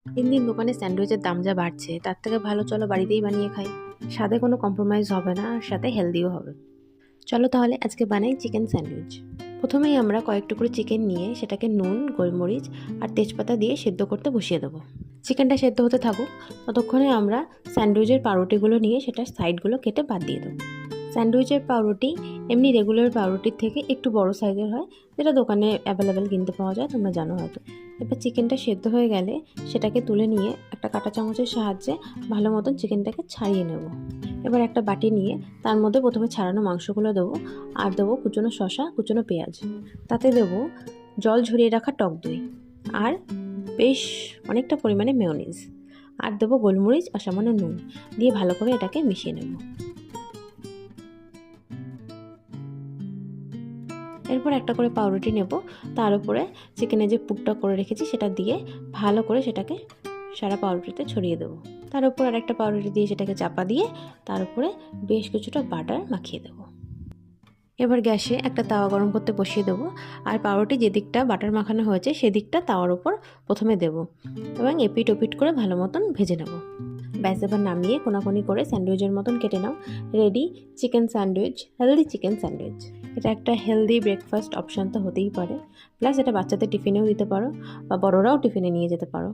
দিন দিন দোকানে স্যান্ডউইচের দাম যা বাড়ছে তার থেকে ভালো চলো বাড়িতেই বানিয়ে খাই। স্বাদে কোনো কম্প্রোমাইজ হবে না আর সাথে হেলদিও হবে। চলো তাহলে আজকে বানাই চিকেন স্যান্ডউইচ। প্রথমেই আমরা কয়েক টুকরো চিকেন নিয়ে সেটাকে নুন, গোলমরিচ আর তেজপাতা দিয়ে সেদ্ধ করতে বসিয়ে দেবো। চিকেনটা সেদ্ধ হতে থাকুক, ততক্ষণে আমরা স্যান্ডউইচের পাউরুটিগুলো নিয়ে সেটার সাইডগুলো কেটে বাদ দিয়ে দেবো। স্যান্ডউইচের পাউরুটি এমনি রেগুলার পাউরুটির থেকে একটু বড় সাইজের হয়, যেটা দোকানে অ্যাভেলেবেল কিনতে পাওয়া যায়, তোমরা জানো হয়তো। এবার চিকেনটা সেদ্ধ হয়ে গেলে সেটাকে তুলে নিয়ে একটা কাঁটা চামচের সাহায্যে ভালো মতন চিকেনটাকে ছাড়িয়ে নেব। এবার একটা বাটি নিয়ে তার মধ্যে প্রথমে ছাড়ানো মাংসগুলো দেবো, আর দেবো কুচনো শসা, কুচনো পেঁয়াজ। তাতে দেবো জল ঝরিয়ে রাখা টক দই, আর বেশ অনেকটা পরিমাণে মেয়োনিজ, আর দেবো গোলমরিচ আর সামান্য নুন দিয়ে ভালো করে এটাকে মিশিয়ে নেব। এরপর একটা করে পাউরুটি নেব, তার উপরে চিকেনের যে পুরটা করে রেখেছি সেটা দিয়ে ভালো করে সেটাকে সারা পাউরুটিতে ছড়িয়ে দেবো। তার উপর আরেকটা পাউরুটি দিয়ে সেটাকে চাপা দিয়ে তার উপরে বেশ কিছুটা বাটার মাখিয়ে দেবো। এবার গ্যাসে একটা তাওয়া গরম করতে বসিয়ে দেবো, আর পাউরুটি যে দিকটা বাটার মাখানো হয়েছে সেদিকটা তাওয়ার উপর প্রথমে দেবো এবং এপিট ওপিট করে ভালো মতন ভেজে নেব। ব্যাস, এবার নামিয়ে কোনাকুনি করে স্যান্ডউইচের মতন কেটে নাও। Ready chicken sandwich, healthy chicken sandwich. এটা একটা হেলদি ব্রেকফাস্ট অপশান তো হতেই পারে, প্লাস এটা বাচ্চাদের টিফিনেও দিতে পারো বা বড়রাও টিফিনে নিয়ে যেতে পারো।